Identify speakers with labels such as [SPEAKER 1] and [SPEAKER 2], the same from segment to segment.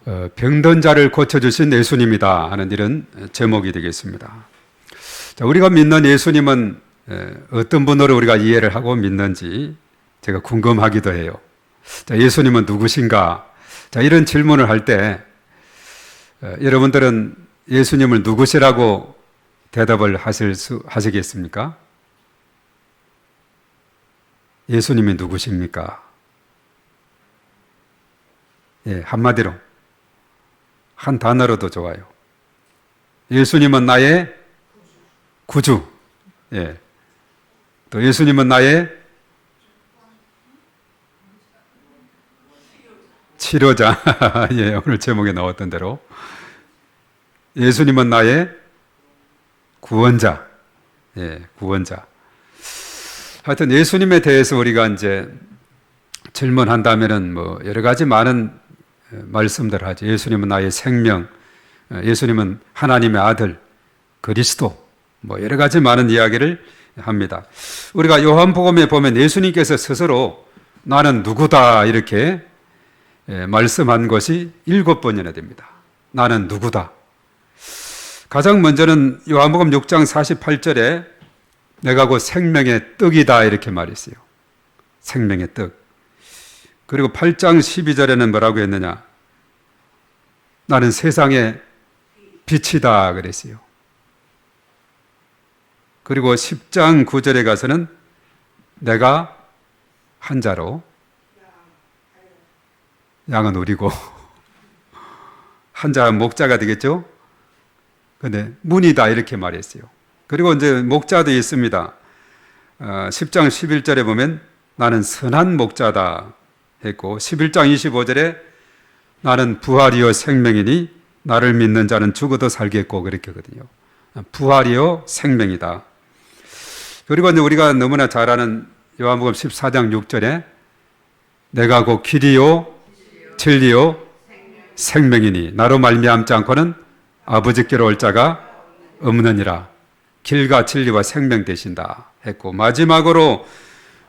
[SPEAKER 1] 병든 자를 고쳐주신 예수님이다 하는 이런 제목이 되겠습니다. 자, 우리가 믿는 예수님은 어떤 분으로 우리가 이해를 하고 믿는지 제가 궁금하기도 해요. 자, 예수님은 누구신가? 자, 이런 질문을 할 때 여러분들은 예수님을 누구시라고 대답을 하시겠습니까? 예수님이 누구십니까? 예, 한마디로, 한 단어로도 좋아요. 예수님은 나의 구주. 예. 또 예수님은 나의 치료자. 예, 오늘 제목에 나왔던 대로. 예수님은 나의 구원자. 예, 구원자. 하여튼 예수님에 대해서 우리가 이제 질문한다면은 뭐 여러 가지 많은 말씀들 하죠. 예수님은 나의 생명, 예수님은 하나님의 아들, 그리스도, 뭐 여러 가지 많은 이야기를 합니다. 우리가 요한복음에 보면 예수님께서 스스로 나는 누구다 이렇게 말씀한 것이 7번이나 됩니다. 나는 누구다. 가장 먼저는 요한복음 6장 48절에 내가 곧 생명의 떡이다 이렇게 말했어요. 생명의 떡. 그리고 8장 12절에는 뭐라고 했느냐? 나는 세상의 빛이다 그랬어요. 그리고 10장 9절에 가서는 내가 한 자로 양은 우리고 한 자는 목자가 되겠죠? 근데 문이다 이렇게 말했어요. 그리고 이제 목자도 있습니다. 10장 11절에 보면 나는 선한 목자다 했고 11장 25절에 나는 부활이요 생명이니 나를 믿는 자는 죽어도 살겠고 그렇게 하거든요. 부활이요 생명이다. 그리고 이제 우리가 너무나 잘 아는 요한복음 14장 6절에 내가 곧 길이요 진리요 생명이니 나로 말미암지 않고는 아버지께로 올 자가 없느니라. 길과 진리와 생명 되신다 했고 마지막으로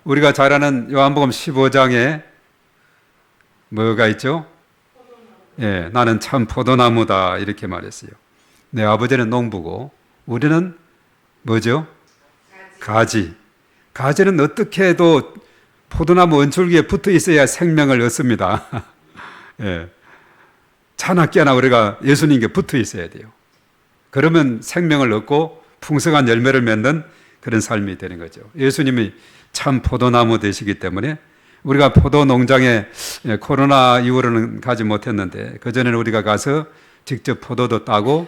[SPEAKER 1] 우리가 잘 아는 요한복음 15장에 뭐가 있죠? 예, 나는 참 포도나무다 이렇게 말했어요. 내 아버지는 농부고 우리는 뭐죠? 가지. 가지는 어떻게 해도 포도나무 은줄기에 붙어 있어야 생명을 얻습니다. 예. 차나깨나 우리가 예수님께 붙어 있어야 돼요. 그러면 생명을 얻고 풍성한 열매를 맺는 그런 삶이 되는 거죠. 예수님이 참 포도나무 되시기 때문에 우리가 포도 농장에 코로나 이후로는 가지 못했는데 그전에는 우리가 가서 직접 포도도 따고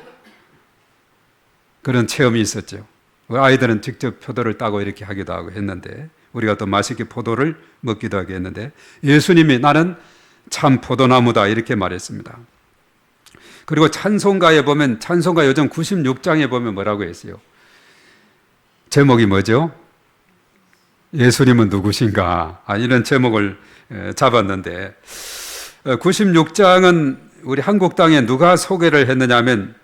[SPEAKER 1] 그런 체험이 있었죠. 아이들은 직접 포도를 따고 이렇게 하기도 하고 했는데 우리가 또 맛있게 포도를 먹기도 하게 했는데 예수님이 나는 참 포도나무다 이렇게 말했습니다. 그리고 찬송가에 보면 찬송가 요즘 96장에 보면 뭐라고 했어요? 제목이 뭐죠? 예수님은 누구신가? 이런 제목을 잡았는데 96장은 우리 한국 땅에 누가 소개를 했느냐 하면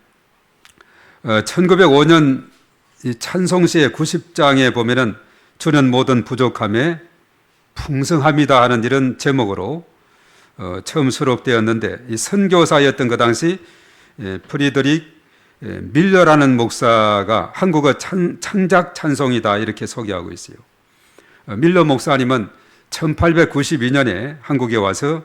[SPEAKER 1] 1905년 이 찬송시의 90장에 보면은 주는 모든 부족함에 풍성합니다 하는 이런 제목으로 처음 수록되었는데 이 선교사였던 그 당시 프리드릭 밀러라는 목사가 한국어 창작 찬송이다 이렇게 소개하고 있어요. 밀러 목사님은 1892년에 한국에 와서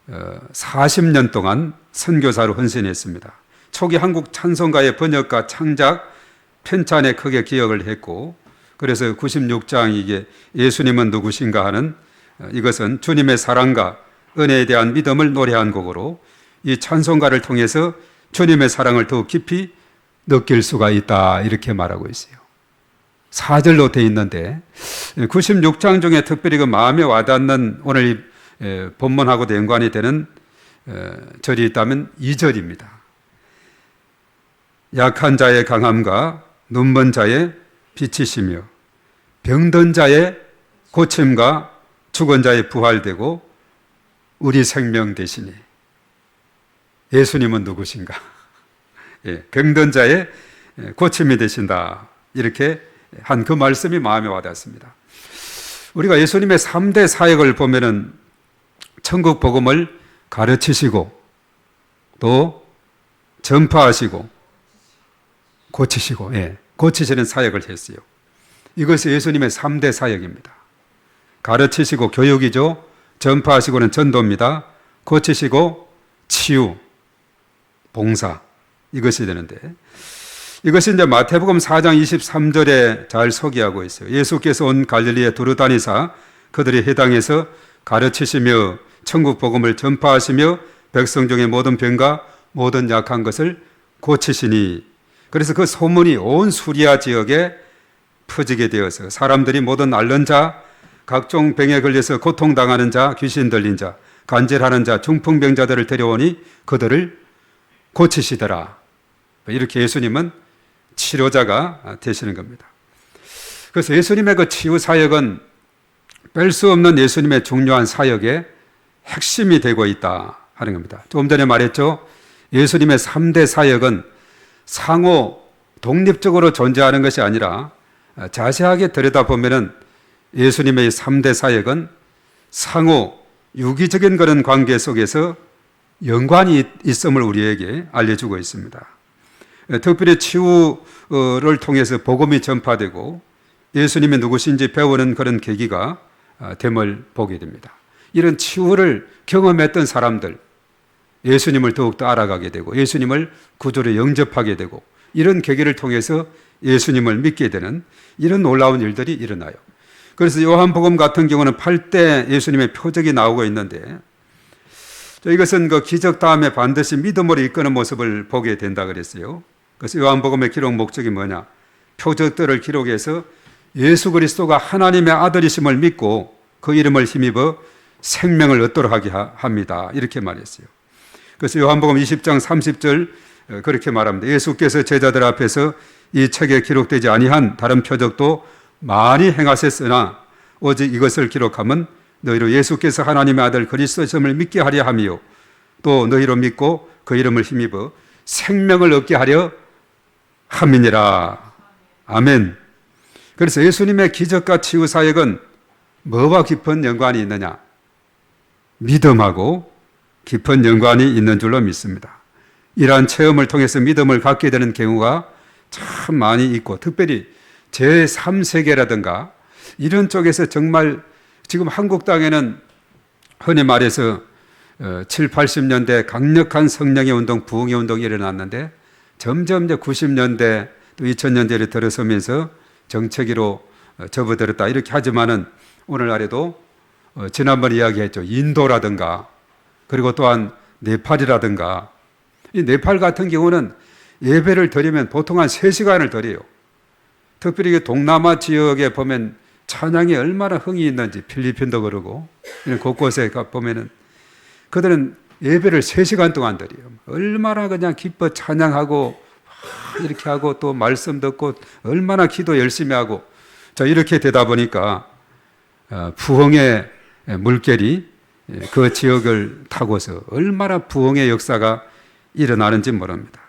[SPEAKER 1] 40년 동안 선교사로 헌신했습니다. 초기 한국 찬송가의 번역과 창작, 편찬에 크게 기여를 했고 그래서 96장 이게 예수님은 누구신가 하는 이것은 주님의 사랑과 은혜에 대한 믿음을 노래한 곡으로 이 찬송가를 통해서 주님의 사랑을 더욱 깊이 느낄 수가 있다 이렇게 말하고 있어요. 4절로 되어 있는데 96장 중에 특별히 그 마음에 와닿는 오늘 본문하고도 연관이 되는 절이 있다면 2절입니다. 약한 자의 강함과 눈먼 자의 빛이시며 병든 자의 고침과 죽은 자의 부활되고 우리 생명 되시니 예수님은 누구신가? 예, 병든 자의 고침이 되신다 이렇게 한 그 말씀이 마음에 와닿습니다. 우리가 예수님의 3대 사역을 보면은 천국 복음을 가르치시고 또 전파하시고 고치시고, 고치시는 사역을 했어요. 이것이 예수님의 3대 사역입니다. 가르치시고 교육이죠. 전파하시고는 전도입니다. 고치시고 치유, 봉사, 이것이 되는데, 이것이 이제 마태복음 4장 23절에 잘 소개하고 있어요. 예수께서 온 갈릴리에 두루 다니사 그들이 회당에서 가르치시며 천국 복음을 전파하시며 백성 중의 모든 병과 모든 약한 것을 고치시니, 그래서 그 소문이 온 수리아 지역에 퍼지게 되어서 사람들이 모든 앓는 자, 각종 병에 걸려서 고통당하는 자, 귀신 들린 자, 간질하는 자, 중풍병자들을 데려오니 그들을 고치시더라. 이렇게 예수님은 치료자가 되시는 겁니다. 그래서 예수님의 그 치유 사역은 뺄 수 없는 예수님의 중요한 사역의 핵심이 되고 있다 하는 겁니다. 조금 전에 말했죠. 예수님의 3대 사역은 상호 독립적으로 존재하는 것이 아니라 자세하게 들여다보면 예수님의 3대 사역은 상호 유기적인 그런 관계 속에서 연관이 있음을 우리에게 알려주고 있습니다. 특별히 치유를 통해서 복음이 전파되고 예수님이 누구신지 배우는 그런 계기가 됨을 보게 됩니다. 이런 치유를 경험했던 사람들, 예수님을 더욱더 알아가게 되고 예수님을 구주로 영접하게 되고 이런 계기를 통해서 예수님을 믿게 되는 이런 놀라운 일들이 일어나요. 그래서 요한복음 같은 경우는 8대 예수님의 표적이 나오고 있는데, 이것은 그 기적 다음에 반드시 믿음으로 이끄는 모습을 보게 된다 그랬어요. 그래서 요한복음의 기록 목적이 뭐냐? 표적들을 기록해서 예수 그리스도가 하나님의 아들이심을 믿고 그 이름을 힘입어 생명을 얻도록 하게 합니다. 이렇게 말했어요. 그래서 요한복음 20장 30절 그렇게 말합니다. 예수께서 제자들 앞에서 이 책에 기록되지 아니한 다른 표적도 많이 행하셨으나 오직 이것을 기록하면 너희로 예수께서 하나님의 아들 그리스도심을 믿게 하려 하며 또 너희로 믿고 그 이름을 힘입어 생명을 얻게 하려 함이니라. 아멘. 그래서 예수님의 기적과 치유 사역은 뭐와 깊은 연관이 있느냐? 믿음하고 깊은 연관이 있는 줄로 믿습니다. 이러한 체험을 통해서 믿음을 갖게 되는 경우가 참 많이 있고, 특별히 제3세계라든가 이런 쪽에서 정말 지금 한국 땅에는 흔히 말해서 7, 80년대 강력한 성령의 운동, 부흥의 운동이 일어났는데 점점 이제 90년대 또 2000년대에 들어서면서 정체기로 접어들었다 이렇게 하지만은 오늘날에도 지난번에 이야기했죠. 인도라든가 그리고 또한 네팔이라든가, 이 네팔 같은 경우는 예배를 드리면 보통 한 3시간을 드려요. 특별히 동남아 지역에 보면 찬양이 얼마나 흥이 있는지, 필리핀도 그러고 곳곳에 보면은 그들은 예배를 3시간 동안 드려요. 얼마나 그냥 기뻐 찬양하고 이렇게 하고 또 말씀 듣고 얼마나 기도 열심히 하고, 자 이렇게 되다 보니까 부흥의 물결이 그 지역을 타고서 얼마나 부흥의 역사가 일어나는지 모릅니다.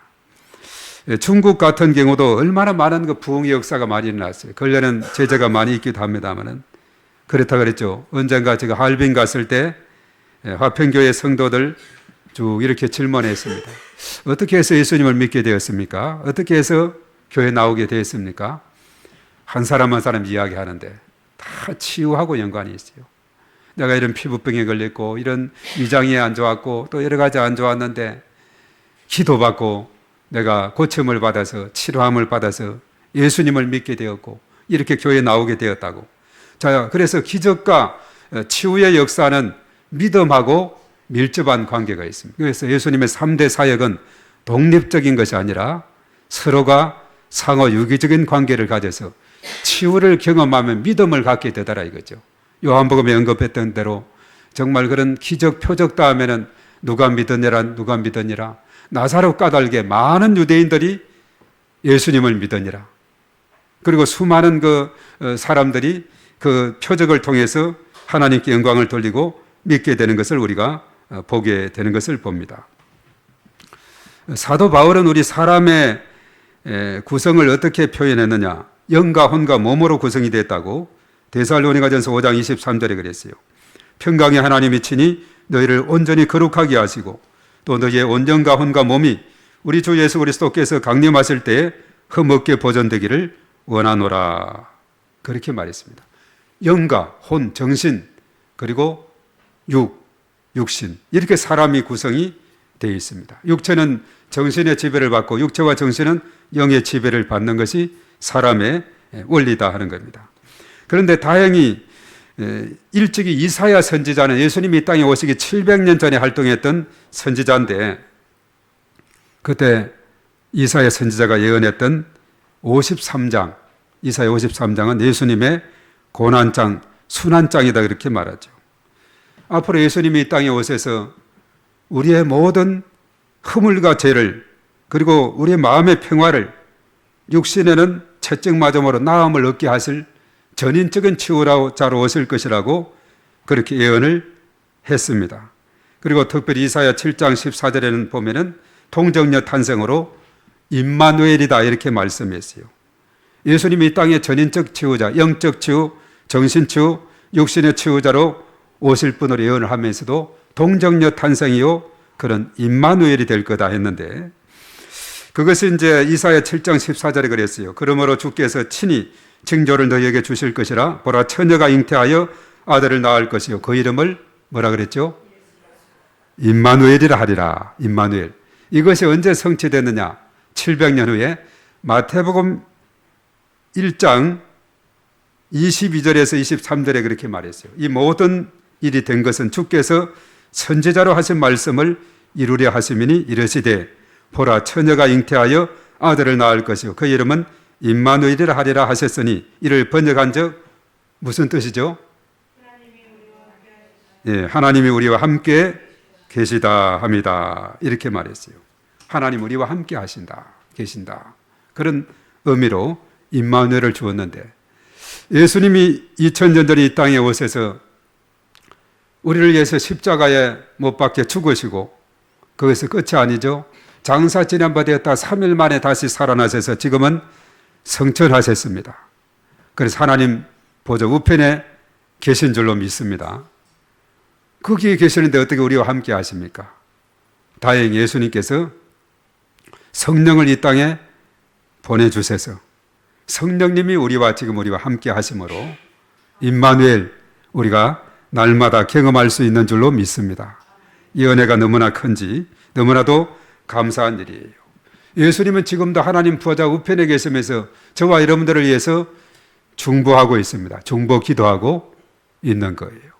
[SPEAKER 1] 중국 같은 경우도 얼마나 많은 그 부흥의 역사가 많이 일어났어요. 근래는 제재가 많이 있기도 합니다만은 그렇다 그랬죠. 언젠가 제가 할빈 갔을 때 화평교회 성도들 쭉 이렇게 질문했습니다. 어떻게 해서 예수님을 믿게 되었습니까? 어떻게 해서 교회 나오게 되었습니까? 한 사람 한 사람 이야기하는데 다 치유하고 연관이 있어요. 내가 이런 피부병에 걸렸고 이런 위장이 안 좋았고 또 여러 가지 안 좋았는데 기도받고 내가 고침을 받아서 치료함을 받아서 예수님을 믿게 되었고 이렇게 교회에 나오게 되었다고. 자, 그래서 기적과 치유의 역사는 믿음하고 밀접한 관계가 있습니다. 그래서 예수님의 3대 사역은 독립적인 것이 아니라 서로가 상호 유기적인 관계를 가져서 치유를 경험하면 믿음을 갖게 되더라 이거죠. 요한복음에 언급했던 대로 정말 그런 기적 표적 다음에는 누가 믿으니라 나사렛 까닭에 많은 유대인들이 예수님을 믿으니라. 그리고 수많은 그 사람들이 그 표적을 통해서 하나님께 영광을 돌리고 믿게 되는 것을 우리가 보게 되는 것을 봅니다. 사도 바울은 우리 사람의 구성을 어떻게 표현했느냐? 영과 혼과 몸으로 구성이 됐다고 데살로니가전서 5장 23절에 그랬어요. 평강의 하나님이 친히 너희를 온전히 거룩하게 하시고 또 너희의 온 영과 혼과 몸이 우리 주 예수 그리스도께서 강림하실 때에 흠없게 보존되기를 원하노라. 그렇게 말했습니다. 영과 혼, 정신, 그리고 육신, 이렇게 사람이 구성이 되어 있습니다. 육체는 정신의 지배를 받고 육체와 정신은 영의 지배를 받는 것이 사람의 원리다 하는 겁니다. 그런데 다행히 일찍이 이사야 선지자는 예수님이 이 땅에 오시기 700년 전에 활동했던 선지자인데, 그때 이사야 선지자가 예언했던 53장, 이사야 53장은 예수님의 고난장, 순환장이다 그렇게 말하죠. 앞으로 예수님이 이 땅에 오셔서 우리의 모든 허물과 죄를, 그리고 우리의 마음의 평화를, 육신에는 채찍맞음으로 나음을 얻게 하실 전인적인 치유자로 오실 것이라고 그렇게 예언을 했습니다. 그리고 특별히 이사야 7장 14절에는 보면은 동정녀 탄생으로 임마누엘이다 이렇게 말씀했어요. 예수님이 이 땅의 전인적 치유자, 영적 치유, 정신 치유, 육신의 치유자로 오실 분으로 예언을 하면서도 동정녀 탄생이요 그런 임마누엘이 될 거다 했는데, 그것이 이제 이사야 7장 14절에 그랬어요. 그러므로 주께서 친히 징조를 너희에게 주실 것이라. 보라, 처녀가 잉태하여 아들을 낳을 것이요 그 이름을 뭐라 그랬죠? 임마누엘이라 하리라. 임마누엘. 이것이 언제 성취됐느냐? 700년 후에 마태복음 1장 22절에서 23절에 그렇게 말했어요. 이 모든 일이 된 것은 주께서 선지자로 하신 말씀을 이루려 하심이니 이르시되 보라, 처녀가 잉태하여 아들을 낳을 것이요 그 이름은 임마누엘이라 하리라 하셨으니, 이를 번역한 적 무슨 뜻이죠? 하나님이 우리와 함께 계시다 합니다. 이렇게 말했어요. 하나님 우리와 함께 하신다, 계신다. 그런 의미로 임마누엘을 주었는데, 예수님이 2000년 전에 이 땅에 오셔서 우리를 위해서 십자가에 못 박혀 죽으시고, 거기서 끝이 아니죠. 장사 지난바 되었다 3일 만에 다시 살아나셔서 지금은 성천하셨습니다. 그래서 하나님 보좌 우편에 계신 줄로 믿습니다. 거기에 계시는데 어떻게 우리와 함께 하십니까? 다행히 예수님께서 성령을 이 땅에 보내주셔서 성령님이 지금 우리와 함께 하심으로 임마누엘, 우리가 날마다 경험할 수 있는 줄로 믿습니다. 이 은혜가 너무나 큰지 너무나도 감사한 일이에요. 예수님은 지금도 하나님 보좌 우편에 계시면서 저와 여러분들을 위해서 중보하고 있습니다. 중보 기도하고 있는 거예요.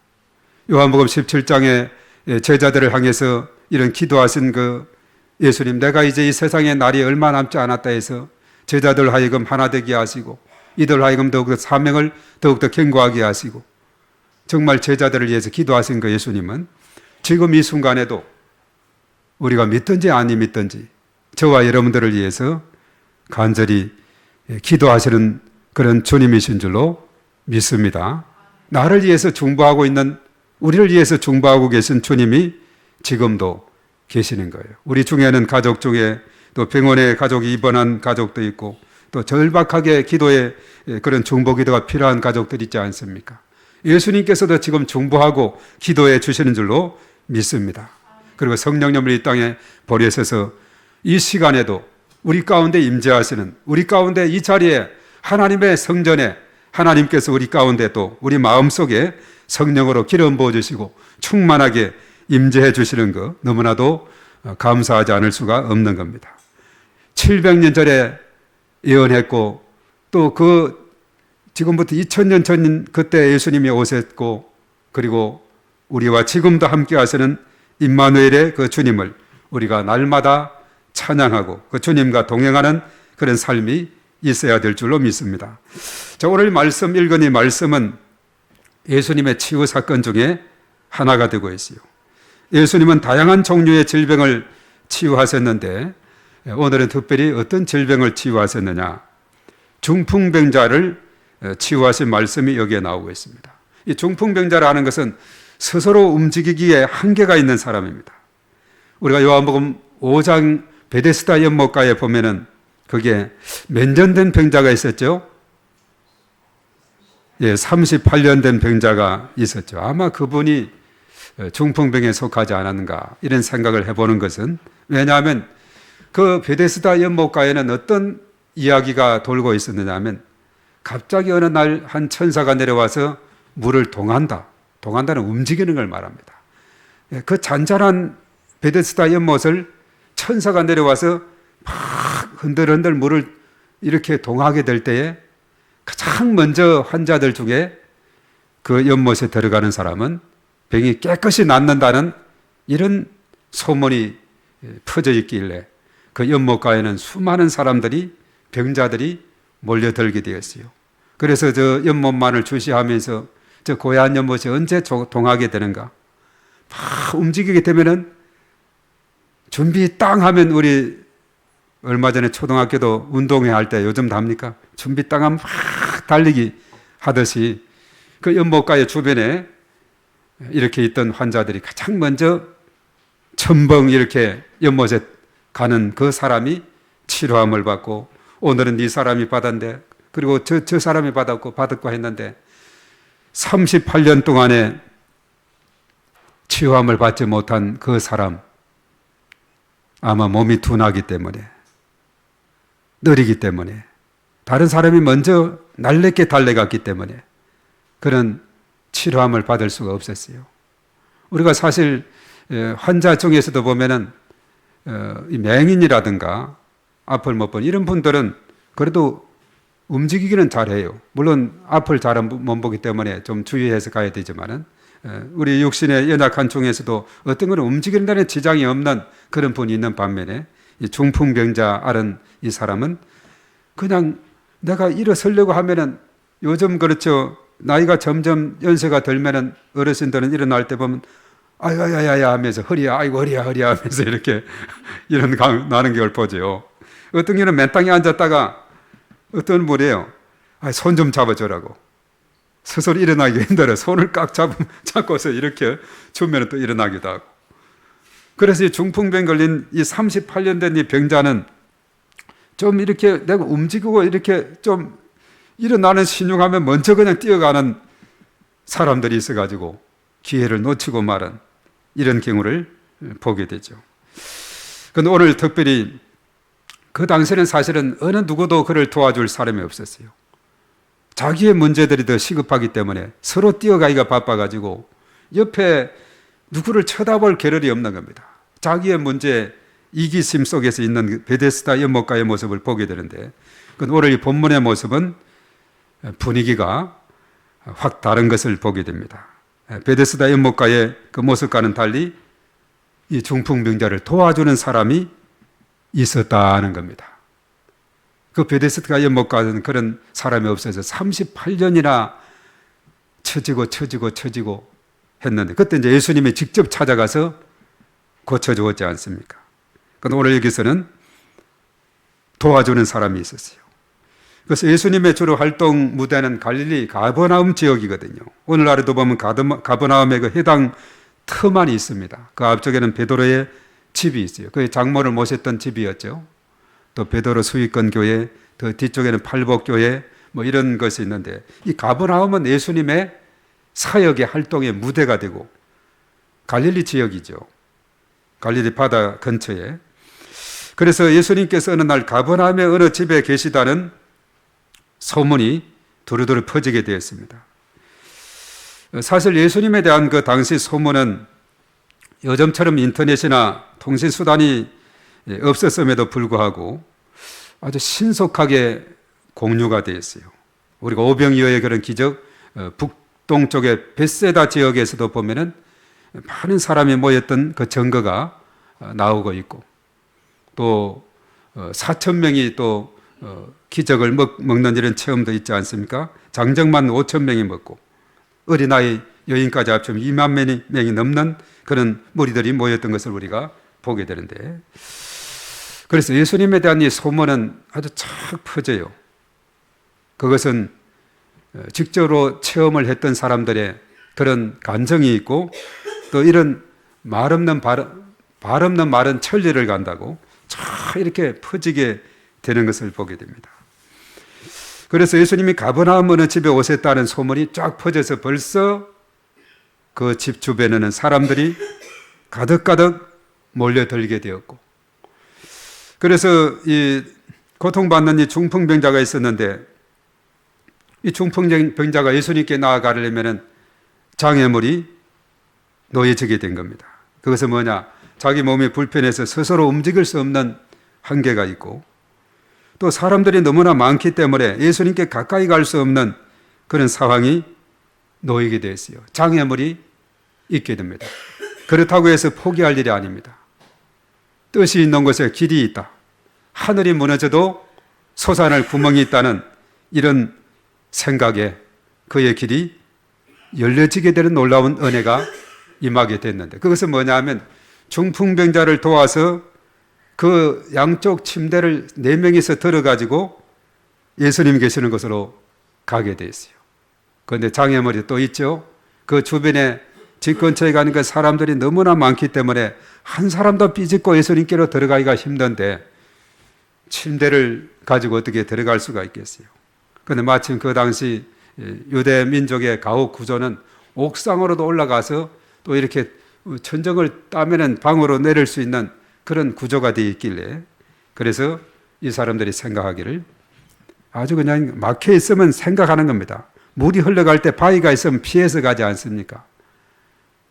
[SPEAKER 1] 요한복음 17장에 제자들을 향해서 이런 기도하신 그 예수님, 내가 이제 이 세상에 날이 얼마 남지 않았다 해서 제자들 하여금 하나 되게 하시고 이들 하여금 더욱더 사명을 더욱더 견고하게 하시고 정말 제자들을 위해서 기도하신 그 예수님은 지금 이 순간에도 우리가 믿든지 아니 믿든지 저와 여러분들을 위해서 간절히 기도하시는 그런 주님이신 줄로 믿습니다. 나를 위해서 중보하고 있는, 우리를 위해서 중보하고 계신 주님이 지금도 계시는 거예요. 우리 중에는 가족 중에 또 병원에 가족이 입원한 가족도 있고 또 절박하게 기도에 그런 중보 기도가 필요한 가족들 있지 않습니까? 예수님께서도 지금 중보하고 기도해 주시는 줄로 믿습니다. 그리고 성령님을 이 땅에 보내셔서 이 시간에도 우리 가운데 임재하시는, 우리 가운데 이 자리에 하나님의 성전에 하나님께서 우리 가운데 또 우리 마음속에 성령으로 기름 부어주시고 충만하게 임재해 주시는 것 너무나도 감사하지 않을 수가 없는 겁니다. 700년 전에 예언했고 또 지금부터 2000년 전 그때 예수님이 오셨고 그리고 우리와 지금도 함께 하시는 임마누엘의 그 주님을 우리가 날마다 찬양하고 그 주님과 동행하는 그런 삶이 있어야 될 줄로 믿습니다. 자, 오늘 말씀 읽은 이 말씀은 예수님의 치유 사건 중에 하나가 되고 있어요. 예수님은 다양한 종류의 질병을 치유하셨는데 오늘은 특별히 어떤 질병을 치유하셨느냐? 중풍병자를 치유하신 말씀이 여기에 나오고 있습니다. 이 중풍병자라는 것은 스스로 움직이기에 한계가 있는 사람입니다. 우리가 요한복음 5장 베데스다 연못가에 보면은 그게 몇 년 된 병자가 있었죠? 38년 된 병자가 있었죠. 아마 그분이 중풍병에 속하지 않았는가 이런 생각을 해보는 것은, 왜냐하면 그 베데스다 연못가에는 어떤 이야기가 돌고 있었느냐 하면, 갑자기 어느 날 한 천사가 내려와서 물을 동한다는 움직이는 걸 말합니다. 그 잔잔한 베데스다 연못을 천사가 내려와서 막 흔들흔들 물을 이렇게 동하게 될 때에 가장 먼저 환자들 중에 그 연못에 들어가는 사람은 병이 깨끗이 낫는다는 이런 소문이 퍼져 있길래 그 연못가에는 수많은 사람들이, 병자들이 몰려들게 되었어요. 그래서 저 연못만을 주시하면서 저 고야한 연못이 언제 동하게 되는가, 막 움직이게 되면은 준비 땅 하면, 우리 얼마 전에 초등학교도 운동회 할 때 요즘 다 합니까? 준비 땅 하면 막 달리기 하듯이 그 연못가의 주변에 이렇게 있던 환자들이 가장 먼저 첨벙 이렇게 연못에 가는 그 사람이 치료함을 받고, 오늘은 이 사람이 받았는데, 그리고 저 사람이 받았고 했는데 38년 동안에 치유함을 받지 못한 그 사람, 아마 몸이 둔하기 때문에, 느리기 때문에, 다른 사람이 먼저 날렵게 달려갔기 때문에 그런 치료함을 받을 수가 없었어요. 우리가 사실 환자 중에서도 보면은 맹인이라든가 앞을 못 본 이런 분들은 그래도 움직이기는 잘해요. 물론 앞을 잘 못 보기 때문에 좀 주의해서 가야 되지만은, 우리 육신의 연약한 중에서도 어떤 것은 움직이는 데는 지장이 없는 그런 분이 있는 반면에, 이 중풍병자 앓은 이 사람은 그냥 내가 일어서려고 하면은, 요즘 그렇죠, 나이가 점점 연세가 들면은 어르신들은 일어날 때 보면 아야야야야 하면서 허리야, 아이고 허리야 하면서 이렇게 이런 나는 걸 보죠. 어떤 경우는 맨 땅에 앉았다가 어떤 분이에요, 손 좀 잡아줘라고, 스스로 일어나기 힘들어 손을 꽉 잡고서 이렇게 주면 또 일어나기도 하고. 그래서 이 중풍병 걸린 이 38년 된 이 병자는 좀 이렇게 내가 움직이고 이렇게 좀 일어나는 신용하면 먼저 그냥 뛰어가는 사람들이 있어가지고 기회를 놓치고 말은 이런 경우를 보게 되죠. 그런데 오늘 특별히 그 당시에는 사실은 어느 누구도 그를 도와줄 사람이 없었어요. 자기의 문제들이 더 시급하기 때문에 서로 뛰어가기가 바빠가지고 옆에 누구를 쳐다볼 겨를이 없는 겁니다. 자기의 문제, 이기심 속에서 있는 베데스다 연못가의 모습을 보게 되는데, 오늘 이 본문의 모습은 분위기가 확 다른 것을 보게 됩니다. 베데스다 연못가의 그 모습과는 달리 이 중풍병자를 도와주는 사람이 있었다는 겁니다. 그 베데스다 연못가는 그런 사람이 없어서 38년이나 처지고 했는데, 그때 이제 예수님이 직접 찾아가서 고쳐주었지 않습니까? 그런데 오늘 여기서는 도와주는 사람이 있었어요. 그래서 예수님의 주로 활동 무대는 갈릴리 가버나움 지역이거든요. 오늘날에도 보면 가버나움의 그 해당 터만이 있습니다. 그 앞쪽에는 베드로의 집이 있어요. 그 장모를 모셨던 집이었죠. 또 베드로 수익권 교회, 더 뒤쪽에는 팔복교회, 뭐 이런 것이 있는데, 이 가버나움은 예수님의 사역의 활동의 무대가 되고 갈릴리 지역이죠. 갈릴리 바다 근처에. 그래서 예수님께서 어느 날 가버나움의 어느 집에 계시다는 소문이 두루두루 퍼지게 되었습니다. 사실 예수님에 대한 그 당시 소문은 요즘처럼 인터넷이나 통신수단이 없었음에도 불구하고 아주 신속하게 공유가 되었어요. 우리가 오병이어의 그런 기적, 북동쪽의 벳세다 지역에서도 보면은 많은 사람이 모였던 그 증거가 나오고 있고, 또 4,000명이 또 기적을 먹는 이런 체험도 있지 않습니까? 장정만 5,000명이 먹고 어린아이 여인까지 합치면 2만 명이 넘는 그런 무리들이 모였던 것을 우리가 보게 되는데, 그래서 예수님에 대한 이 소문은 아주 착 퍼져요. 그것은 직접으로 체험을 했던 사람들의 그런 감정이 있고, 또 이런 말 없는 말은 천리를 간다고 쫙 이렇게 퍼지게 되는 것을 보게 됩니다. 그래서 예수님이 가버나움 어느 집에 오셨다는 소문이 쫙 퍼져서 벌써 그 집 주변에는 사람들이 가득가득 몰려들게 되었고, 그래서 이 고통받는 이 중풍병자가 있었는데, 이 중풍병자가 예수님께 나아가려면 장애물이 놓여지게 된 겁니다. 그것은 뭐냐? 자기 몸이 불편해서 스스로 움직일 수 없는 한계가 있고, 또 사람들이 너무나 많기 때문에 예수님께 가까이 갈 수 없는 그런 상황이 놓이게 되었어요. 장애물이 있게 됩니다. 그렇다고 해서 포기할 일이 아닙니다. 뜻이 있는 곳에 길이 있다. 하늘이 무너져도 솟아날 구멍이 있다는 이런 생각에 그의 길이 열려지게 되는 놀라운 은혜가 임하게 됐는데, 그것은 뭐냐 하면 중풍병자를 도와서 그 양쪽 침대를 4명이서 들어가지고 예수님 계시는 곳으로 가게 됐어요. 그런데 장애물이 또 있죠. 그 주변에 집 근처에 가는 그 사람들이 너무나 많기 때문에 한 사람도 삐짓고 예수님께로 들어가기가 힘든데 침대를 가지고 어떻게 들어갈 수가 있겠어요. 그런데 마침 그 당시 유대 민족의 가옥 구조는 옥상으로도 올라가서 또 이렇게 천정을 따면은 방으로 내릴 수 있는 그런 구조가 되어 있길래, 그래서 이 사람들이 생각하기를 아주 그냥 막혀 있으면 생각하는 겁니다. 물이 흘러갈 때 바위가 있으면 피해서 가지 않습니까?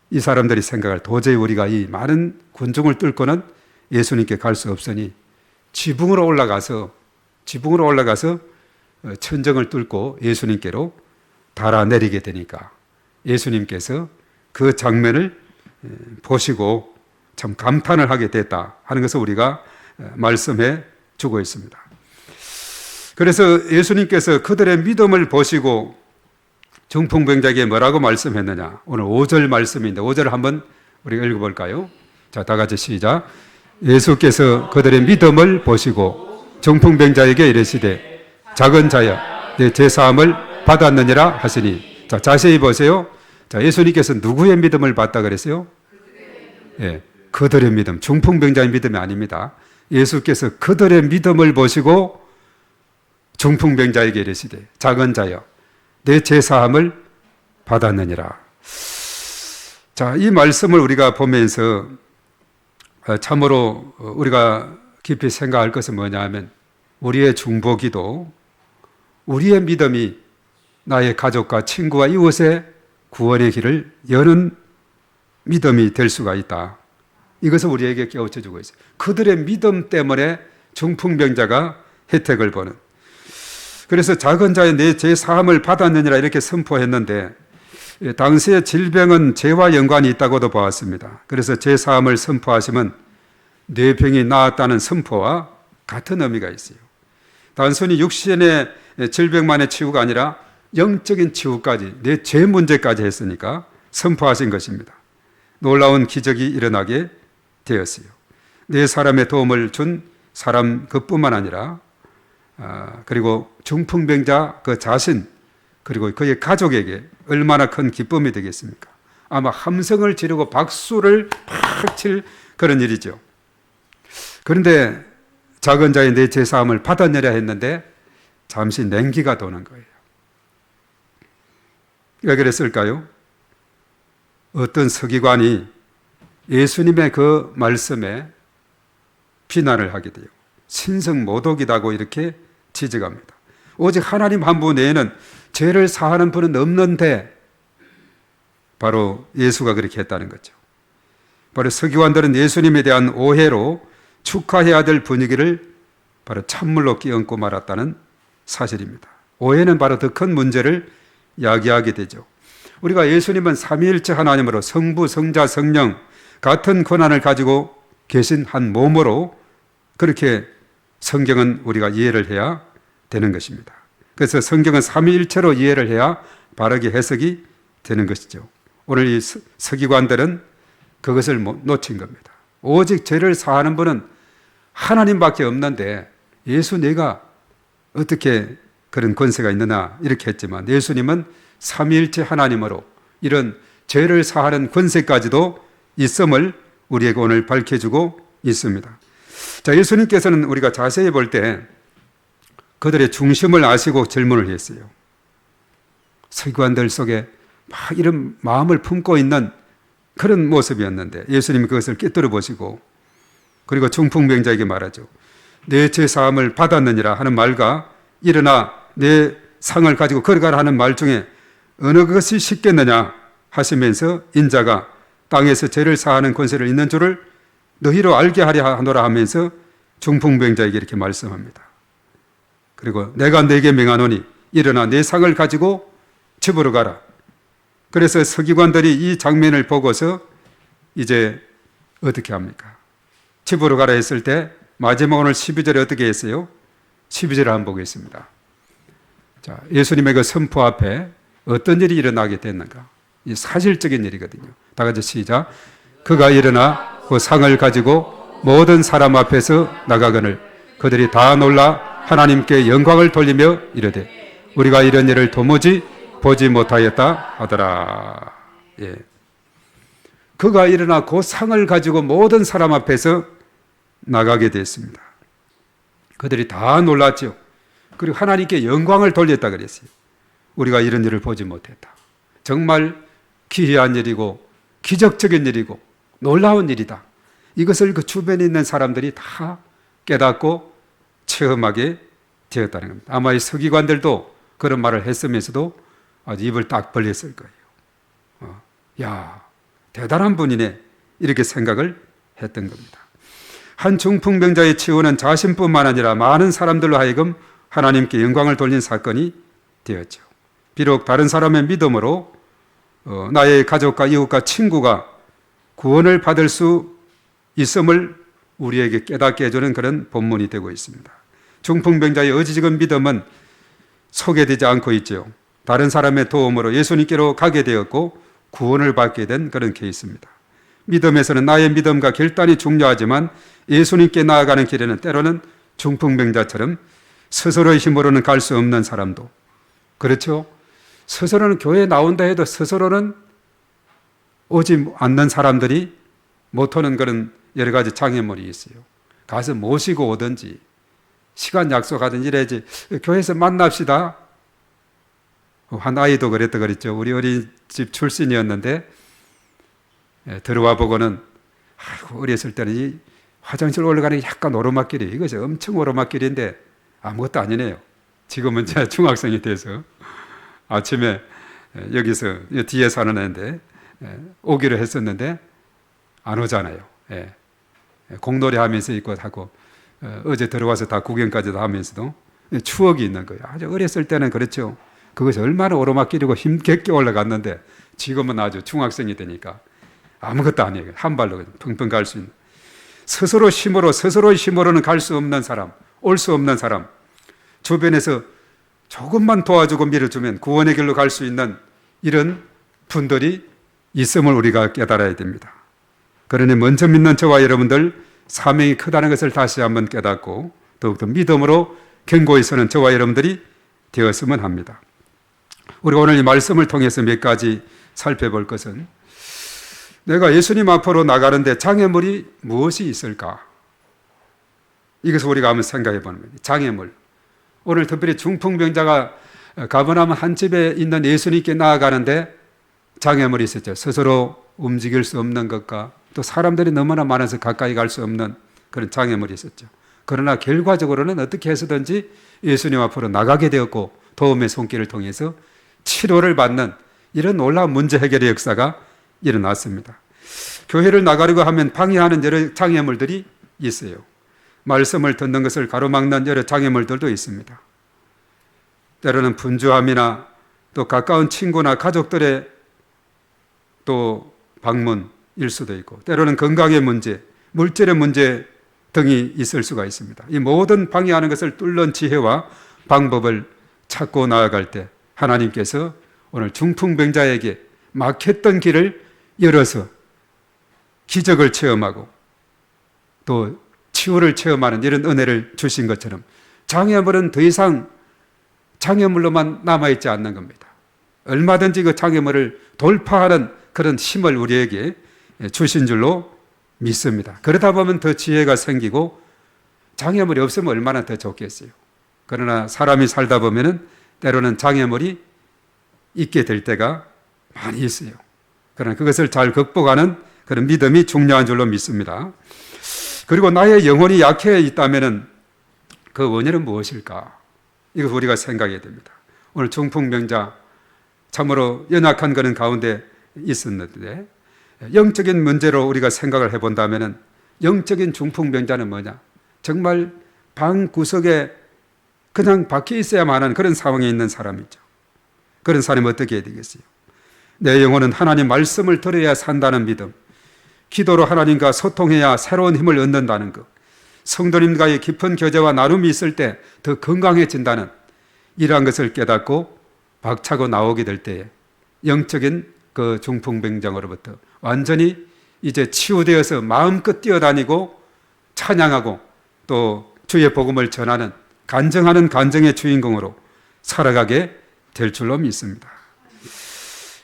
[SPEAKER 1] 이 사람들이 생각할, 도저히 우리가 이 많은 군중을 뚫고는 예수님께 갈 수 없으니 지붕으로 올라가서 천정을 뚫고 예수님께로 달아내리게 되니까 예수님께서 그 장면을 보시고 참 감탄을 하게 됐다 하는 것을 우리가 말씀해 주고 있습니다. 그래서 예수님께서 그들의 믿음을 보시고 중풍병자에게 뭐라고 말씀했느냐? 오늘 5절 말씀인데 5절 한번 우리가 읽어볼까요? 자, 다 같이 시작. 예수께서 그들의 믿음을 보시고 중풍병자에게 이르시되 작은 자야 내 죄사함을 받았느니라 하시니, 자, 자세히 보세요. 자, 예수님께서 누구의 믿음을 받다 그랬어요? 예, 그들의 믿음, 중풍병자의 믿음이 아닙니다. 예수께서 그들의 믿음을 보시고 중풍병자에게 이르시되 작은 자여 내 죄사함을 받았느니라. 자, 이 말씀을 우리가 보면서 참으로 우리가 깊이 생각할 것은 뭐냐 하면 우리의 중보기도, 우리의 믿음이 나의 가족과 친구와 이웃의 구원의 길을 여는 믿음이 될 수가 있다. 이것을 우리에게 깨우쳐 주고 있어요. 그들의 믿음 때문에 중풍병자가 혜택을 보는. 그래서 작은 자의 내 죄 사함을 받았느니라 이렇게 선포했는데, 당시의 질병은 죄와 연관이 있다고도 보았습니다. 그래서 죄 사함을 선포하시면 내 병이 나았다는 선포와 같은 의미가 있어요. 단순히 육신의 질병만의 치유가 아니라 영적인 치유까지, 내 죄 문제까지 했으니까 선포하신 것입니다. 놀라운 기적이 일어나게 되었어요. 네 사람의 도움을 준 사람 그뿐만 아니라 그리고 중풍병자 그 자신, 그리고 그의 가족에게 얼마나 큰 기쁨이 되겠습니까? 아마 함성을 지르고 박수를 팍 칠 그런 일이죠. 그런데 작은 자의 내 죄사함을 받았느냐 했는데 잠시 냉기가 도는 거예요. 왜 그랬을까요? 어떤 서기관이 예수님의 그 말씀에 비난을 하게 돼요. 신성모독이라고 이렇게 지적합니다. 오직 하나님 한 분 외에는 죄를 사하는 분은 없는데, 바로 예수가 그렇게 했다는 거죠. 바로 서기관들은 예수님에 대한 오해로 축하해야 될 분위기를 바로 찬물로 끼얹고 말았다는 사실입니다. 오해는 바로 더 큰 문제를 야기하게 되죠. 우리가 예수님은 삼위일체 하나님으로 성부, 성자, 성령 같은 권한을 가지고 계신 한 몸으로 그렇게 성경은 우리가 이해를 해야 되는 것입니다. 그래서 성경은 삼위일체로 이해를 해야 바르게 해석이 되는 것이죠. 오늘 이 서기관들은 그것을 놓친 겁니다. 오직 죄를 사하는 분은 하나님밖에 없는데 예수 네가 어떻게 그런 권세가 있느냐 이렇게 했지만, 예수님은 삼위일체 하나님으로 이런 죄를 사하는 권세까지도 있음을 우리에게 오늘 밝혀주고 있습니다. 자, 예수님께서는 우리가 자세히 볼 때 그들의 중심을 아시고 질문을 했어요. 서기관들 속에 막 이런 마음을 품고 있는 그런 모습이었는데 예수님이 그것을 꿰뚫어 보시고 그리고 중풍병자에게 말하죠. 내 죄사함을 받았느니라 하는 말과 일어나 내 상을 가지고 걸어가라 하는 말 중에 어느 것이 쉽겠느냐 하시면서 인자가 땅에서 죄를 사하는 권세를 있는 줄을 너희로 알게 하려 하노라 하면서 중풍병자에게 이렇게 말씀합니다. 그리고 내가 네게 명하노니 일어나 내 상을 가지고 집으로 가라. 그래서 서기관들이 이 장면을 보고서 이제 어떻게 합니까? 집으로 가라 했을 때 마지막 오늘 12절에 어떻게 했어요? 12절을 한번 보겠습니다. 자, 예수님의 그 선포 앞에 어떤 일이 일어나게 됐는가? 이 사실적인 일이거든요. 다 같이 시작. 그가 일어나 그 상을 가지고 모든 사람 앞에서 나가거늘 그들이 다 놀라 하나님께 영광을 돌리며 이르되 우리가 이런 일을 도무지 보지 못하였다 하더라. 예. 그가 일어나 그 상을 가지고 모든 사람 앞에서 나가게 됐습니다. 그들이 다 놀랐죠. 그리고 하나님께 영광을 돌렸다 그랬어요. 우리가 이런 일을 보지 못했다. 정말 기이한 일이고 기적적인 일이고 놀라운 일이다. 이것을 그 주변에 있는 사람들이 다 깨닫고 체험하게 되었다는 겁니다. 아마 이 서기관들도 그런 말을 했으면서도 아주 입을 딱 벌렸을 거예요. 야, 대단한 분이네. 이렇게 생각을 했던 겁니다. 한 중풍병자의 치유는 자신뿐만 아니라 많은 사람들로 하여금 하나님께 영광을 돌린 사건이 되었죠. 비록 다른 사람의 믿음으로 나의 가족과 이웃과 친구가 구원을 받을 수 있음을 우리에게 깨닫게 해주는 그런 본문이 되고 있습니다. 중풍병자의 어지직은 믿음은 소개되지 않고 있죠. 다른 사람의 도움으로 예수님께로 가게 되었고 구원을 받게 된 그런 케이스입니다. 믿음에서는 나의 믿음과 결단이 중요하지만 예수님께 나아가는 길에는 때로는 중풍병자처럼 스스로의 힘으로는 갈 수 없는 사람도 그렇죠. 스스로는 교회에 나온다 해도 스스로는 오지 않는 사람들이 못 오는 그런 여러 가지 장애물이 있어요. 가서 모시고 오든지 시간 약속하든지 이래야지 교회에서 만납시다. 한 아이도 그랬죠. 우리 어린이집 출신이었는데 들어와 보고는 어렸을 때는 이 화장실 올라가는 게 약간 오르막길이 이것이 엄청 오르막길인데 아무것도 아니네요. 지금은 제가 중학생이 돼서 아침에 여기서 뒤에 사는 애인데 오기로 했었는데 안 오잖아요. 공놀이 하면서 있고 하고 어제 들어와서 다 구경까지도 하면서도 추억이 있는 거예요. 아주 어렸을 때는 그렇죠. 그것이 얼마나 오르막길이고 힘겹게 올라갔는데 지금은 아주 중학생이 되니까 아무것도 아니에요. 한 발로 펑펑 갈 수 있는. 스스로의 힘으로는 갈 수 없는 사람, 올 수 없는 사람, 주변에서 조금만 도와주고 밀어주면 구원의 길로 갈 수 있는 이런 분들이 있음을 우리가 깨달아야 됩니다. 그러니 먼저 믿는 저와 여러분들 사명이 크다는 것을 다시 한번 깨닫고 더욱더 믿음으로 견고히 서는 저와 여러분들이 되었으면 합니다. 우리가 오늘 이 말씀을 통해서 몇 가지 살펴볼 것은 내가 예수님 앞으로 나가는데 장애물이 무엇이 있을까? 이것을 우리가 한번 생각해 보는 거예요. 장애물. 오늘 특별히 중풍병자가 가버나움 한 집에 있는 예수님께 나아가는데 장애물이 있었죠. 스스로 움직일 수 없는 것과 또 사람들이 너무나 많아서 가까이 갈 수 없는 그런 장애물이 있었죠. 그러나 결과적으로는 어떻게 해서든지 예수님 앞으로 나가게 되었고 도움의 손길을 통해서 치료를 받는 이런 놀라운 문제 해결의 역사가 일어났습니다. 교회를 나가려고 하면 방해하는 여러 장애물들이 있어요. 말씀을 듣는 것을 가로막는 여러 장애물들도 있습니다. 때로는 분주함이나 또 가까운 친구나 가족들의 또 방문일 수도 있고 때로는 건강의 문제, 물질의 문제 등이 있을 수가 있습니다. 이 모든 방해하는 것을 뚫는 지혜와 방법을 찾고 나아갈 때 하나님께서 오늘 중풍병자에게 막혔던 길을 열어서 기적을 체험하고 또 치유를 체험하는 이런 은혜를 주신 것처럼 장애물은 더 이상 장애물로만 남아있지 않는 겁니다. 얼마든지 그 장애물을 돌파하는 그런 힘을 우리에게 주신 줄로 믿습니다. 그러다 보면 더 지혜가 생기고 장애물이 없으면 얼마나 더 좋겠어요. 그러나 사람이 살다 보면은 때로는 장애물이 있게 될 때가 많이 있어요. 그러나 그것을 잘 극복하는 그런 믿음이 중요한 줄로 믿습니다. 그리고 나의 영혼이 약해 있다면 그 원인은 무엇일까? 이거 우리가 생각해야 됩니다. 오늘 중풍병자 참으로 연약한 그런 가운데 있었는데 영적인 문제로 우리가 생각을 해본다면 영적인 중풍병자는 뭐냐? 정말 방 구석에 그냥 박혀 있어야만 하는 그런 상황에 있는 사람이죠. 그런 사람이 어떻게 해야 되겠어요? 내 영혼은 하나님 말씀을 들어야 산다는 믿음, 기도로 하나님과 소통해야 새로운 힘을 얻는다는 것, 성도님과의 깊은 교제와 나눔이 있을 때 더 건강해진다는 이러한 것을 깨닫고 박차고 나오게 될 때에 영적인 그 중풍병장으로부터 완전히 이제 치유되어서 마음껏 뛰어다니고 찬양하고 또 주의 복음을 전하는 간증하는 간증의 주인공으로 살아가게 될 줄로 믿습니다.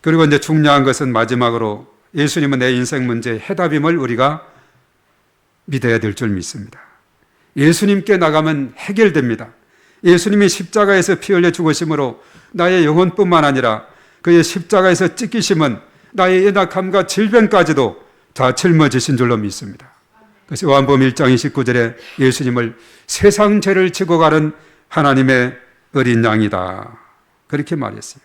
[SPEAKER 1] 그리고 이제 중요한 것은 마지막으로 예수님은 내 인생 문제의 해답임을 우리가 믿어야 될 줄 믿습니다. 예수님께 나가면 해결됩니다. 예수님이 십자가에서 피 흘려 죽으심으로 나의 영혼뿐만 아니라 그의 십자가에서 찢기심은 나의 연약함과 질병까지도 다 짊어지신 줄로 믿습니다. 그래서 요한복음 1장 29절에 예수님을 세상 죄를 지고 가는 하나님의 어린 양이다, 그렇게 말했어요.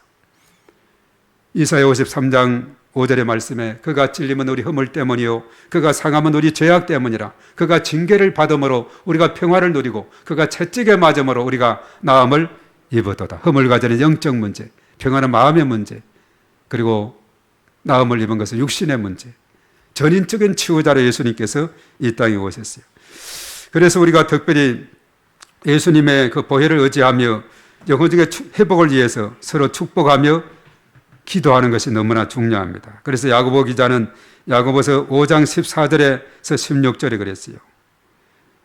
[SPEAKER 1] 이사야 53장 5절의 말씀에 그가 찔림은 우리 허물 때문이요 그가 상함은 우리 죄악 때문이라. 그가 징계를 받음으로 우리가 평화를 누리고 그가 채찍에 맞음으로 우리가 나음을 입었도다. 허물 가지는 영적 문제, 평화는 마음의 문제, 그리고 나음을 입은 것은 육신의 문제, 전인적인 치유자로 예수님께서 이 땅에 오셨어요. 그래서 우리가 특별히 예수님의 그 보혈을 의지하며 영혼적인 회복을 위해서 서로 축복하며 기도하는 것이 너무나 중요합니다. 그래서 야고보 기자는 야고보서 5장 14절에서 16절에 그랬어요.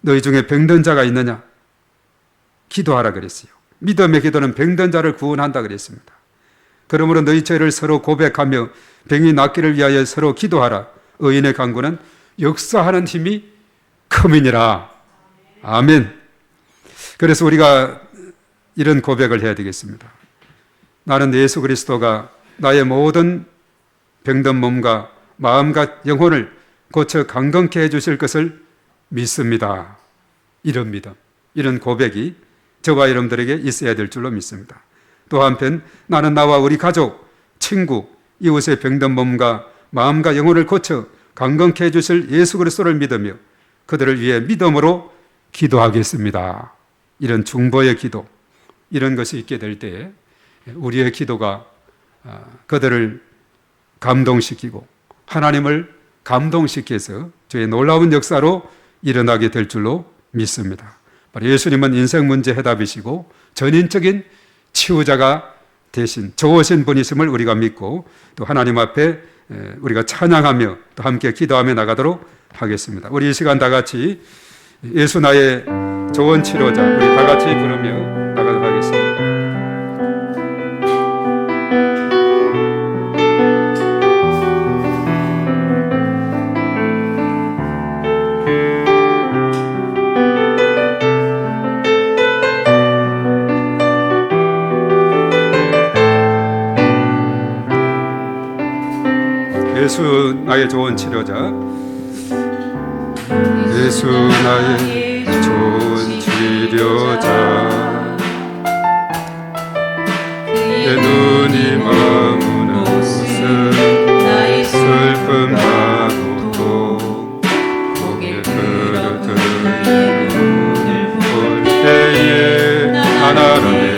[SPEAKER 1] 너희 중에 병든 자가 있느냐? 기도하라 그랬어요. 믿음의 기도는 병든 자를 구원한다 그랬습니다. 그러므로 너희 죄를 서로 고백하며 병이 낫기를 위하여 서로 기도하라. 의인의 간구는 역사하는 힘이 큼이니라. 아멘. 그래서 우리가 이런 고백을 해야 되겠습니다. 나는 예수 그리스도가 나의 모든 병든 몸과 마음과 영혼을 고쳐 강건케 해주실 것을 믿습니다. 이런 믿음, 이런 고백이 저와 여러분들에게 있어야 될 줄로 믿습니다. 또 한편 나는 나와 우리 가족, 친구, 이웃의 병든 몸과 마음과 영혼을 고쳐 강건케 해주실 예수 그리스도를 믿으며 그들을 위해 믿음으로 기도하겠습니다. 이런 중보의 기도, 이런 것이 있게 될 때에 우리의 기도가 그들을 감동시키고 하나님을 감동시켜서 주의 놀라운 역사로 일어나게 될 줄로 믿습니다. 예수님은 인생 문제 해답이시고 전인적인 치유자가 되신 좋으신 분이심을 우리가 믿고 또 하나님 앞에 우리가 찬양하며 또 함께 기도하며 나가도록 하겠습니다. 우리 이 시간 다 같이 예수 나의 좋은 치료자, 우리 다 같이 부르며 나가도록 하겠습니다. 예수 나의 좋은 치료자, 예수 나의 좋은 치료자, 내 눈이 머무는 곳은 슬픔 나고도 고개 들어 눈을 볼 때에 하나님의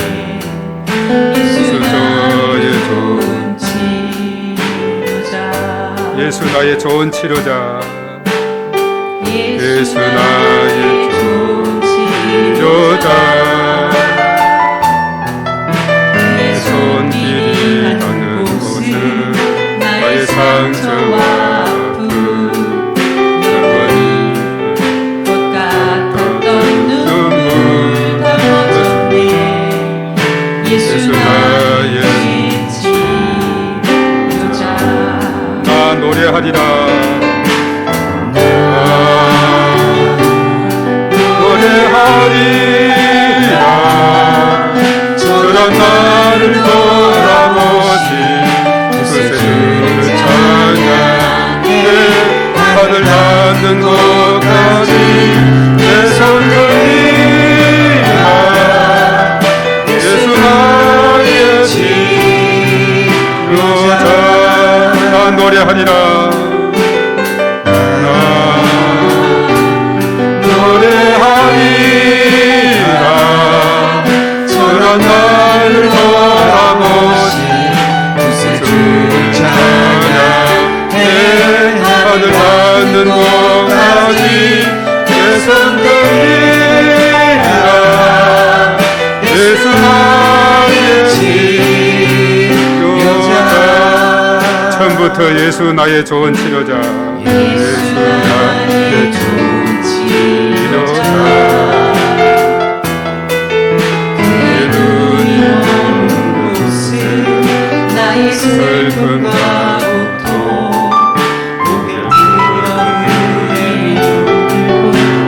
[SPEAKER 1] 예수 저의 좋은 예수 나의 좋은 치료자, 예수 나의 좋은 치료자, 내 손길이 닿는 곳은 나의 상처와 아픔, 영원히 것 같았던 눈물 닦아주네. 예수 나의 노래하리라. 노래하리라. 저런 나를 돌아보신 그 손 들리라. 예수 나의 치료자. 처음부터 예수 나의 좋은 치료자. 예수 나의 좋은 치료자. 그 눈이 보는 곳에 나의 슬픔과 고통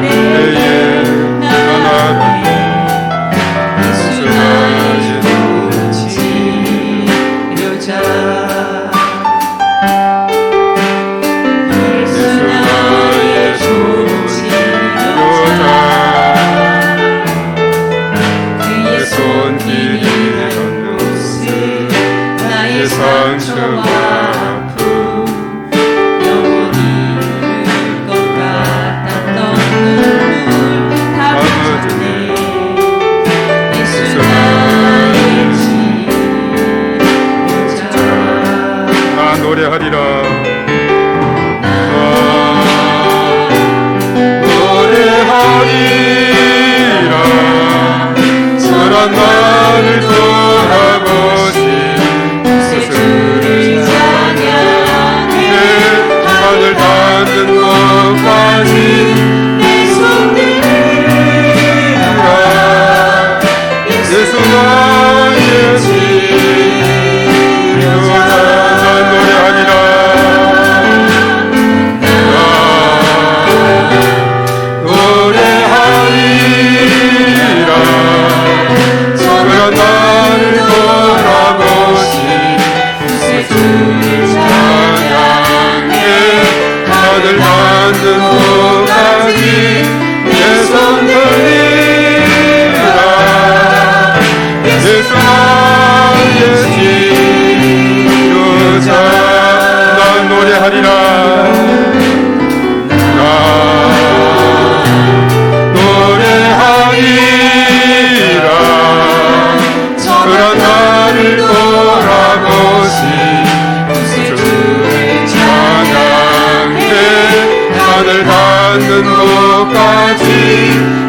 [SPEAKER 1] 내게 나나니 예수 나의 좋은 치료자. 예수 나의 좋은 치료자. 그의 손길이 닿는 곳에 나의 상처와 아픔 영원히 흐를 것 같았던 눈물 다 묻어내. 예수 나의 치료자. 나 노래하리라. 저런 나를 돌아보신 스스로를 찬양해. 하늘 닿는 곳까지 내 손 들이라. 예수 나의 치료자. 난 노래하리라. 나를 돌아보신 스스로를 찬양해. 하늘 닿는 곳까지 내 손 들리라. 예수 나의 치료자. 난 노래하리라. 그런 나를 돌아보신 주를 찬양해. 하늘 닿는 곳까지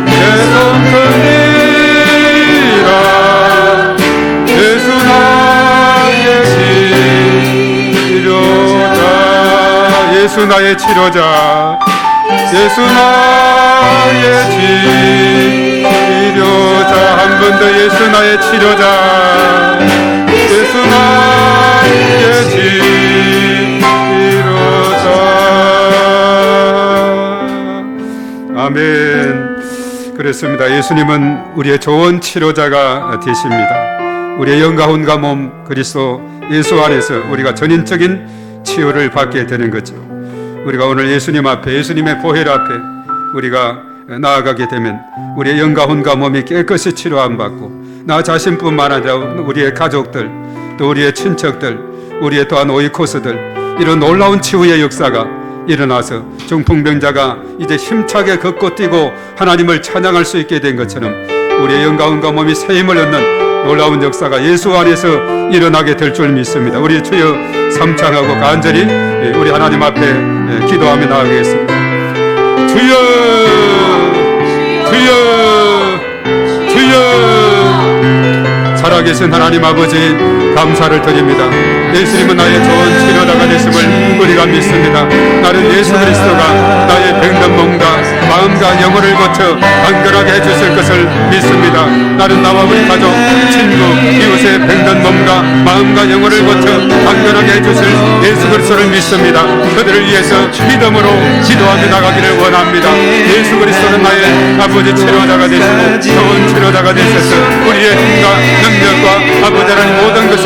[SPEAKER 1] 내 손 들리라. 예수 나의 치료자. 예수 나의 치료자. 예수 나의 치료자. 한 번 더. 예수 나의 치료자. 예수 나의 치료자. 아멘. 그렇습니다. 예수님은 우리의 좋은 치료자가 되십니다. 우리의 영과 혼과 몸 그리스도 예수 안에서 우리가 전인적인 치유를 받게 되는 거죠. 우리가 오늘 예수님 앞에, 예수님의 보혈 앞에 우리가 나아가게 되면 우리의 영과 혼과 몸이 깨끗이 치료함 받고, 나 자신뿐만 아니라 우리의 가족들, 또 우리의 친척들, 우리의 또한 오이코스들, 이런 놀라운 치유의 역사가 일어나서 중풍병자가 이제 힘차게 걷고 뛰고 하나님을 찬양할 수 있게 된 것처럼 우리의 영과 혼과 몸이 새 힘을 얻는 놀라운 역사가 예수 안에서 일어나게 될 줄 믿습니다. 우리 주여 삼창하고 간절히 우리 하나님 앞에 기도하며 나아가겠습니다. 주여, 주여, 주여. 살아계신 하나님 아버지 감사를 드립니다. 예수님은 나의 좋은 치료자가 되심을 우리가 믿습니다. 나는 예수 그리스도가 나의 병든 몸과 마음과 영혼을 고쳐 안전하게 해주실 것을 믿습니다. 나는 나와 우리 가족, 친구, 이웃의 병든 몸과 마음과 영혼을 고쳐 안전하게 해주실 예수 그리스도를 믿습니다. 그들을 위해서 믿음으로 기도하며 나가기를 원합니다. 예수 그리스도는 나의 아버지 치료자가 되시고 좋은 치료자가 되셔서 우리의 힘과 능력과 아버지 하나님 모든 것에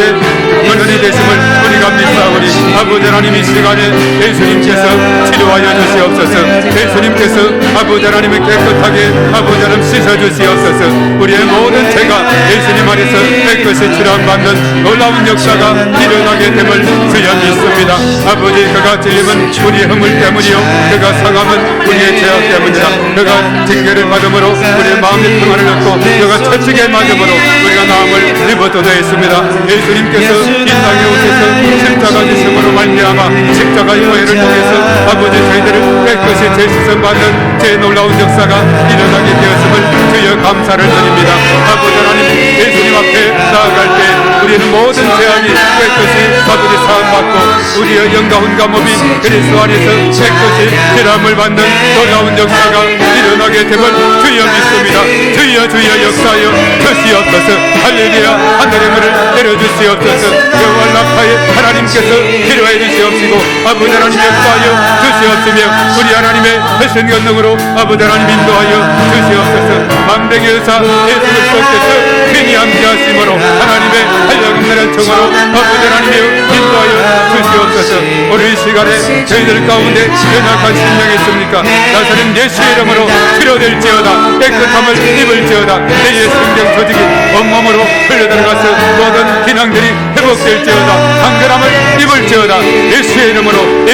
[SPEAKER 1] 근원이 되심을 우리가 믿사오니 아버지 하나님 이 시간에 예수님께서 치료하여 주시옵소서. 예수님께서 아버지 하나님을 깨끗하게 아버지 하나님 씻어주시옵소서. 우리의 모든 죄가 예수님 안에서 깨끗이 치료받는 놀라운 역사가 일어나게 됨을 주여 믿습니다. 아버지 그가 찔림은 우리의 허물 때문이요 그가 상함은 우리의 죄악 때문이다. 그가 징계를 받음으로 우리의 마음의 평안을 얻고 그가 채찍에 맞음으로 우리가 나음을 입어도 되었습니다. 예수님께서 이 땅에 오셔서 십자가 지심으로 말미암아 십자가의 보혈을 통해서 아버지 저희들을 깨끗이 재시선받는 제 놀라운 역사가 일어나게 되었음을 주여 감사를 드립니다. 아버지 하나님, 예수님 앞에 나아갈 때 우리는 모든 죄악이 깨끗이 가두리 사함받고 우리의 영가훈과 몸이 그리스도 안에서 깨끗이 피람을 받는 놀라운 역사가 일어나게 됨을 주여 믿습니다. 주여 역사하여 주시옵소서. 할렐루야. 하늘의 문을 내려주시옵소서. 여호와 라파의 하나님께서 필요해 주시옵시고 아버지 하나님 역사하여 주시옵시며 우리 하나님의 회신 권능으로 아버지 하나님 인도하여 주시옵소서. 만병의 의사 예수 그리스도께서 친히 함께하심으로 하나님의 한량임나라 청으로 아버지 하나님의 인도하여 주시옵소서. 오늘 이 시간에 저희들 가운데 연약한 심령이 있습니까? 나사렛 예수의 이름으로 치료될지어다. 깨끗함을 입을지어다. 내 성경 조직이 온몸으로 흘러들어가서 모든 기능들이 회복될지어다. 강건함을 입을지어다. 예수의 이름으로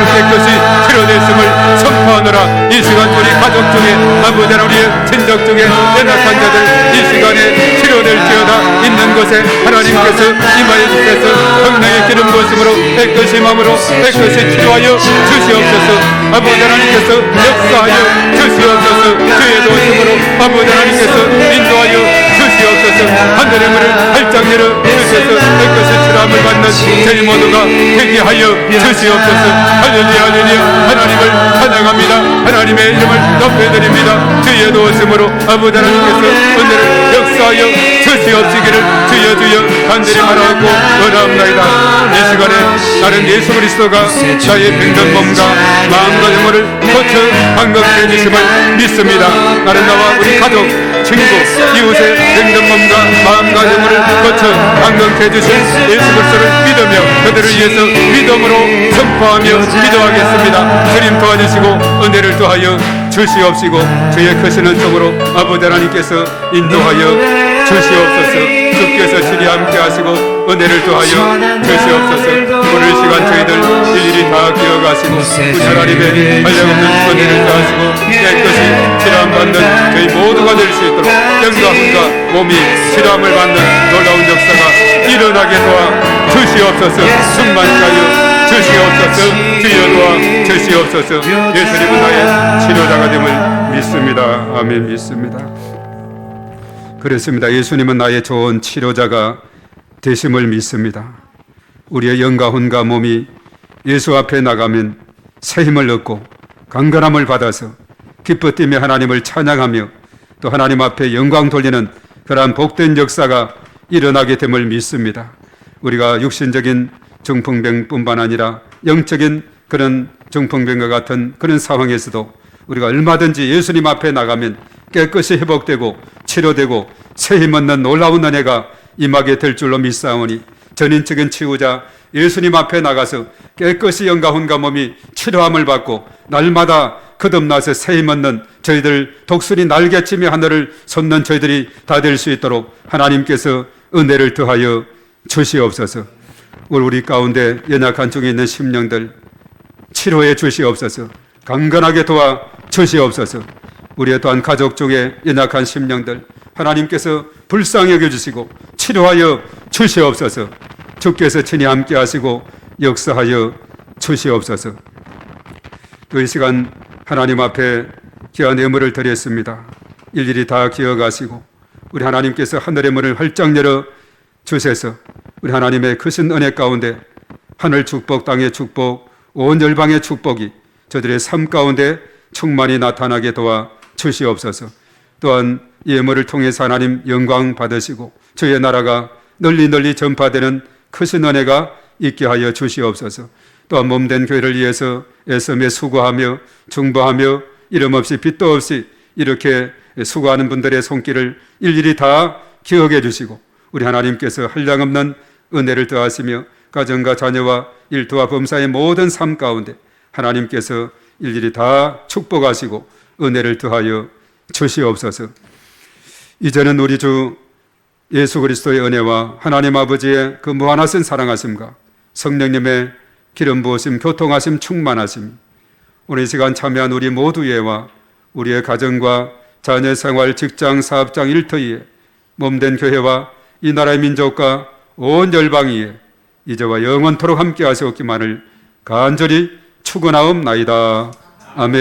[SPEAKER 1] 깨끗이 치료됐음을 선포하노라. 이 시간 우리 가족 중에 아버지 우리의 친족 중에 연약한 자들 이 시간에 치료될지어다. 있는 곳에 하나님께서 임하여 주셔서 성령의 기름 부으심으로 깨끗이 마음으로 깨끗이 치료하여 주시옵소서. 아버지 하나님께서 역사하여 주시옵소서. 주의 도우심으로 아버지 하나님께서 인도하여 주시옵소서. 하늘의 문을 활짝 열어 주셔서 깨끗이 치료함을 받는 저희 모두가 되게 하여 주시옵소서. 할렐루야. 하나님을 찬양합니다. 하나님의 이름을 높여드립니다. 주의 도우심으로 아버지 하나님께서 오늘을 역사하여 주시옵시기를 주여 간절히 바라고 원하옵나이다. 이 시간에 나는 예수 그리스도가 나의 병든 몸과 마음과 영혼을 고쳐 건강케 해주심을 믿습니다. 나는 나와 우리 가족, 친구, 이웃의 병든 몸과 마음과 영혼을 고쳐 건강케 해주신 예수 그리스도를 믿으며 그들을 위해서 믿음으로 선포하며 기도하겠습니다. 주님 도와주시고 은혜를 더하여 주시옵시고 주의 크신 은총으로 아버지 하나님께서 인도하여 주시옵소서. 주께서 주리 함께 하시고 은혜를 더하여 주시옵소서. 오늘 시간 저희들 일일이 다 기억하시고 우리 하나님의 한량없는 은혜를 더하시고 깨끗이 치료받는 저희 모두가 될 수 있도록 영과 혼과 몸이 치료함을 받는 놀라운 역사가 일어나게 도와 주시옵소서. 충만하여 주시옵소서. 주여 도와 주시옵소서. 예수님은 나의 치료자가 됨을 믿습니다. 아멘. 믿습니다. 그렇습니다. 예수님은 나의 좋은 치료자가 되심을 믿습니다. 우리의 영과 혼과 몸이 예수 앞에 나가면 새 힘을 얻고 강건함을 받아서 기뻐뛰며 하나님을 찬양하며 또 하나님 앞에 영광 돌리는 그러한 복된 역사가 일어나게 됨을 믿습니다. 우리가 육신적인 중풍병뿐만 아니라 영적인 그런 중풍병과 같은 그런 상황에서도 우리가 얼마든지 예수님 앞에 나가면 깨끗이 회복되고 치료되고 새 힘 얻는 놀라운 은혜가 임하게 될 줄로 믿사오니 전인적인 치유자 예수님 앞에 나가서 깨끗이 영과 혼과 몸이 치료함을 받고 날마다 거듭나서 새 힘 얻는 저희들 독수리 날개치며 하늘을 솟는 저희들이 다 될 수 있도록 하나님께서 은혜를 더하여 주시옵소서. 우리 가운데 연약한 중에 있는 심령들 치료해 주시옵소서. 강건하게 도와 주시옵소서. 우리의 또한 가족 중에 연약한 심령들 하나님께서 불쌍히 여겨주시고 치료하여 주시옵소서. 주께서 친히 함께 하시고 역사하여 주시옵소서. 또 이 시간 하나님 앞에 귀한 예물을 드렸습니다. 일일이 다 기억하시고 우리 하나님께서 하늘의 문을 활짝 열어 주셔서 우리 하나님의 크신 은혜 가운데 하늘 축복, 땅의 축복, 온 열방의 축복이 저들의 삶 가운데 충만히 나타나게 도와 주시옵소서. 또한 예물을 통해서 하나님 영광 받으시고 주의 나라가 널리 전파되는 크신 은혜가 있게 하여 주시옵소서. 또한 몸된 교회를 위해서 애쓰며 수고하며 중보하며 이름 없이 빚도 없이 이렇게 수고하는 분들의 손길을 일일이 다 기억해 주시고 우리 하나님께서 한량없는 은혜를 더하시며 가정과 자녀와 일터와 범사의 모든 삶 가운데 하나님께서 일일이 다 축복하시고 은혜를 더하여 주시옵소서. 이제는 우리 주 예수 그리스도의 은혜와 하나님 아버지의 그 무한하신 사랑하심과 성령님의 기름 부으심, 교통하심, 충만하심, 오늘 이 시간 참여한 우리 모두에와 우리의 가정과 자녀 생활, 직장, 사업장, 일터에 몸된 교회와 이 나라의 민족과 온 열방위에 이제와 영원토록 함께 하시옵기만을 간절히 축원하옵나이다. 아멘.